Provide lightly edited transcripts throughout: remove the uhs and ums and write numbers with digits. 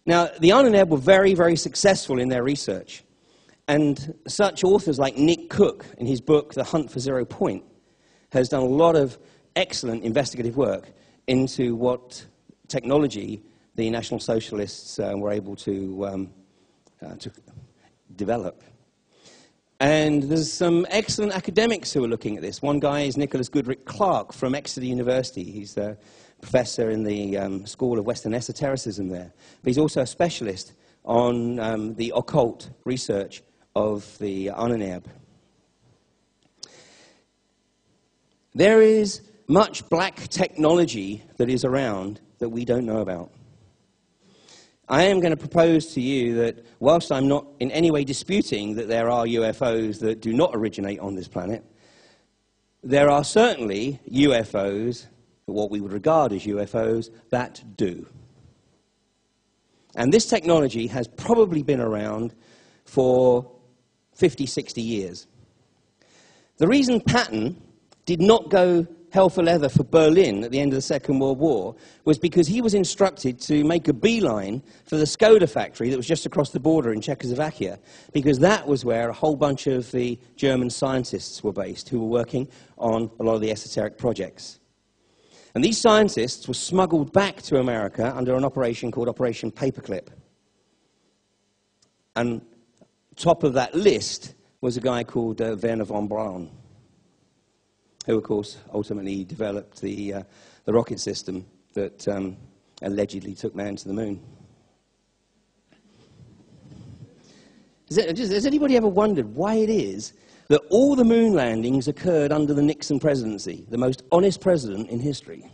Now, the UNANEB were very, very successful in their research. And such authors like Nick Cook, in his book, The Hunt for Zero Point, has done a lot of excellent investigative work into what technology the National Socialists were able to develop. And there's some excellent academics who are looking at this. One guy is Nicholas Goodrich Clark from Exeter University. He's a professor in the School of Western Esotericism there. But he's also a specialist on the occult research of the UNANEB. There is much black technology that is around that we don't know about. I am going to propose to you that whilst I'm not in any way disputing that there are UFOs that do not originate on this planet, there are certainly UFOs, what we would regard as UFOs, that do. And this technology has probably been around for 50, 60 years. The reason Patton did not go hell for leather for Berlin at the end of the Second World War was because he was instructed to make a beeline for the Skoda factory that was just across the border in Czechoslovakia, because that was where a whole bunch of the German scientists were based who were working on a lot of the esoteric projects. And these scientists were smuggled back to America under an operation called Operation Paperclip. And top of that list was a guy called Werner von Braun, who, of course, ultimately developed the rocket system that allegedly took man to the moon. Has anybody ever wondered why it is that all the moon landings occurred under the Nixon presidency, the most honest president in history?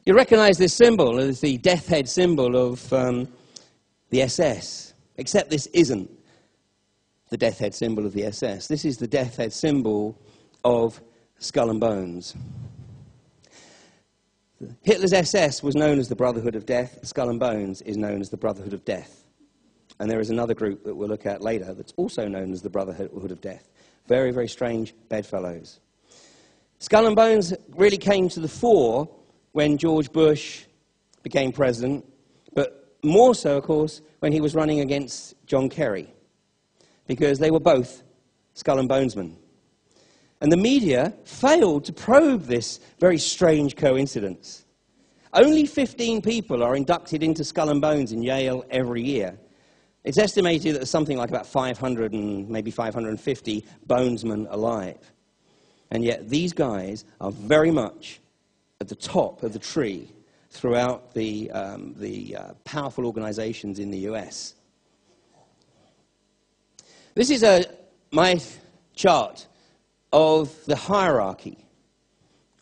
You recognize this symbol as the death head symbol of the SS, except this isn't the death head symbol of the SS. This is the death head symbol of Skull and Bones. Hitler's SS was known as the Brotherhood of Death. Skull and Bones is known as the Brotherhood of Death. And there is another group that we'll look at later that's also known as the Brotherhood of Death. Very, very strange bedfellows. Skull and Bones really came to the fore when George Bush became president, but more so, of course, when he was running against John Kerry, because they were both Skull and Bonesmen. And the media failed to probe this very strange coincidence. Only 15 people are inducted into Skull and Bones in Yale every year. It's estimated that there's something like about 500 and maybe 550 Bonesmen alive. And yet these guys are very much at the top of the tree throughout the powerful organizations in the US. This is my chart of the hierarchy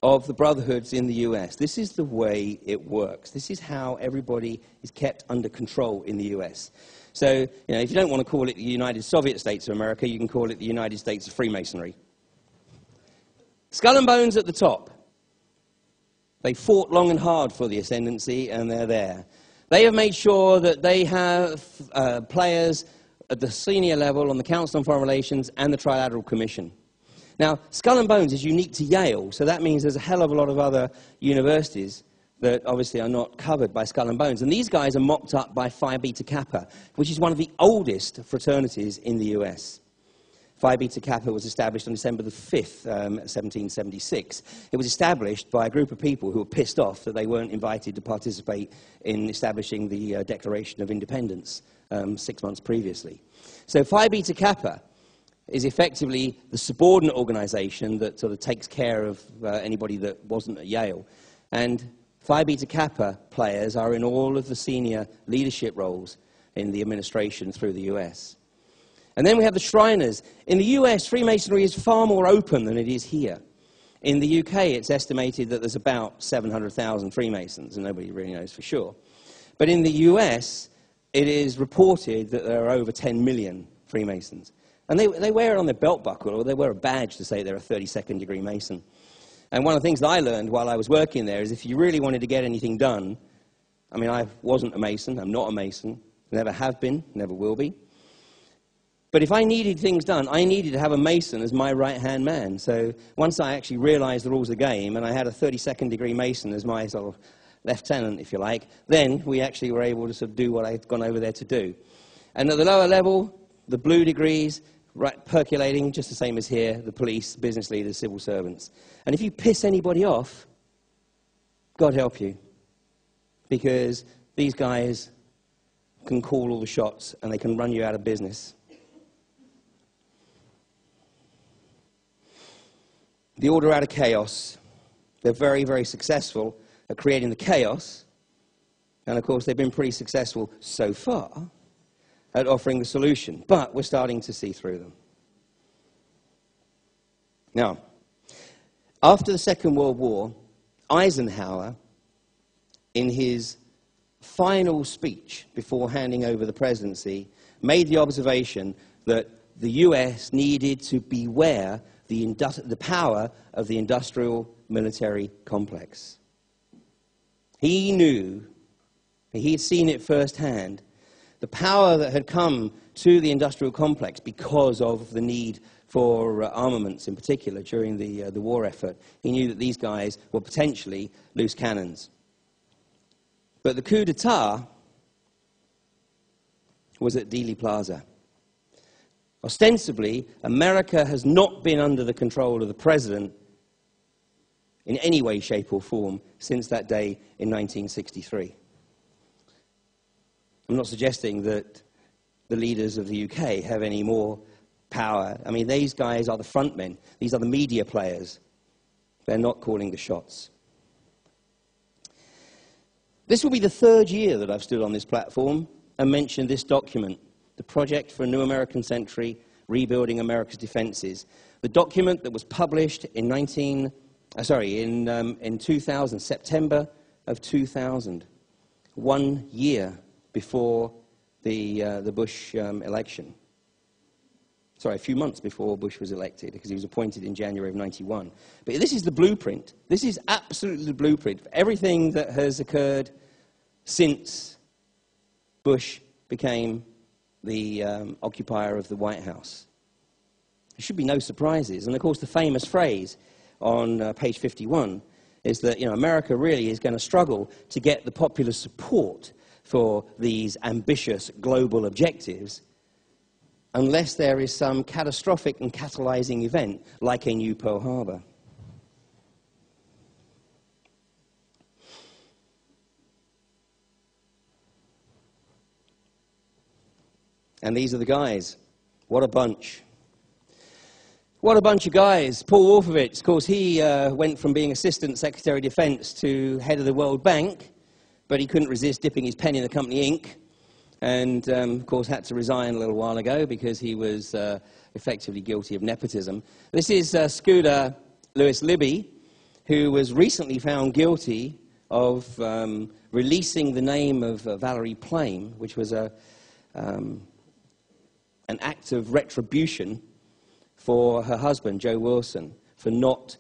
of the brotherhoods in the US. This is the way it works. This is how everybody is kept under control in the US. So, if you don't want to call it the United Soviet States of America, you can call it the United States of Freemasonry. Skull and Bones at the top. They fought long and hard for the ascendancy, and they're there. They have made sure that they have players at the senior level on the Council on Foreign Relations and the Trilateral Commission. Now, Skull and Bones is unique to Yale, so that means there's a hell of a lot of other universities that obviously are not covered by Skull and Bones. And these guys are mocked up by Phi Beta Kappa, which is one of the oldest fraternities in the US. Phi Beta Kappa was established on December the 5th, 1776. It was established by a group of people who were pissed off that they weren't invited to participate in establishing the Declaration of Independence 6 months previously. So Phi Beta Kappa is effectively the subordinate organization that sort of takes care of anybody that wasn't at Yale. And Phi Beta Kappa players are in all of the senior leadership roles in the administration through the US. And then we have the Shriners. In the US, Freemasonry is far more open than it is here. In the UK, it's estimated that there's about 700,000 Freemasons, and nobody really knows for sure. But in the US, it is reported that there are over 10 million Freemasons. And they wear it on their belt buckle, or they wear a badge to say they're a 32nd degree Mason. And one of the things that I learned while I was working there is if you really wanted to get anything done, I mean, I wasn't a Mason, I'm not a Mason, never have been, never will be. But if I needed things done, I needed to have a Mason as my right-hand man. So once I actually realized the rules of the game, and I had a 32nd degree Mason as my sort of lieutenant, if you like, then we actually were able to sort of do what I'd gone over there to do. And at the lower level, the blue degrees, right, percolating, just the same as here, the police, business leaders, civil servants. And if you piss anybody off, God help you, because these guys can call all the shots and they can run you out of business. The order out of chaos. They're very, very successful at creating the chaos. And of course, they've been pretty successful so far at offering the solution. But we're starting to see through them. Now, after the Second World War, Eisenhower, in his final speech before handing over the presidency, made the observation that the US needed to beware the power of the industrial military complex. He knew, he had seen it firsthand, the power that had come to the industrial complex because of the need for armaments in particular during the war effort. He knew that these guys were potentially loose cannons. But the coup d'etat was at Dealey Plaza. Ostensibly, America has not been under the control of the president in any way, shape, or form since that day in 1963. I'm not suggesting that the leaders of the UK have any more power. I mean, these guys are the front men. These are the media players. They're not calling the shots. This will be the third year that I've stood on this platform and mentioned this document, the Project for a New American Century, Rebuilding America's Defenses. The document that was published in 2000, September of 2000, 1 year before the Bush election. Sorry, a few months before Bush was elected, because he was appointed in January of 91. But this is the blueprint. This is absolutely the blueprint for everything that has occurred since Bush became the occupier of the White House. There should be no surprises. And of course, the famous phrase on page 51 is that, America really is going to struggle to get the popular support for these ambitious global objectives unless there is some catastrophic and catalyzing event like a new Pearl Harbor. And these are the guys. What a bunch. What a bunch of guys. Paul Wolfowitz, of course, he went from being Assistant Secretary of Defense to head of the World Bank, but he couldn't resist dipping his pen in the company ink, and, of course, had to resign a little while ago because he was effectively guilty of nepotism. This is Scooter Lewis-Libby, who was recently found guilty of releasing the name of Valerie Plame, which was an act of retribution for her husband, Joe Wilson, for not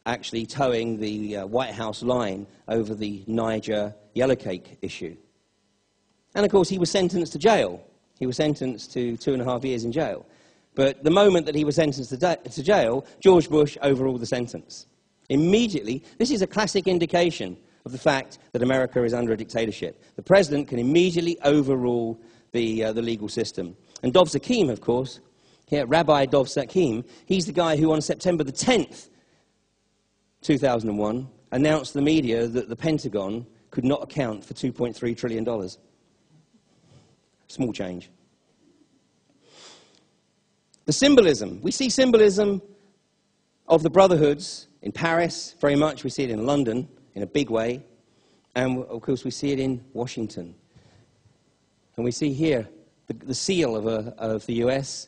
actually towing the White House line over the Niger yellowcake issue. And, of course, he was sentenced to jail. He was sentenced to 2.5 years in jail. But the moment that he was sentenced to jail, George Bush overruled the sentence. Immediately, this is a classic indication of the fact that America is under a dictatorship. The president can immediately overrule the legal system. And Dov Zakim, of course, Rabbi Dov Zakim, he's the guy who on September the 10th, 2001, announced to the media that the Pentagon could not account for $2.3 trillion. Small change. The symbolism. We see symbolism of the brotherhoods in Paris very much. We see it in London in a big way. And, of course, we see it in Washington. And we see here the seal of the U.S.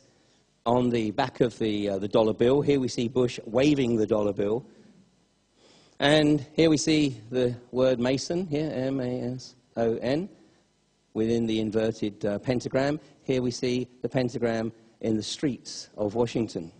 on the back of the dollar bill. Here we see Bush waving the dollar bill. And here we see the word Mason, here, M-A-S-O-N, within the inverted pentagram. Here we see the pentagram in the streets of Washington.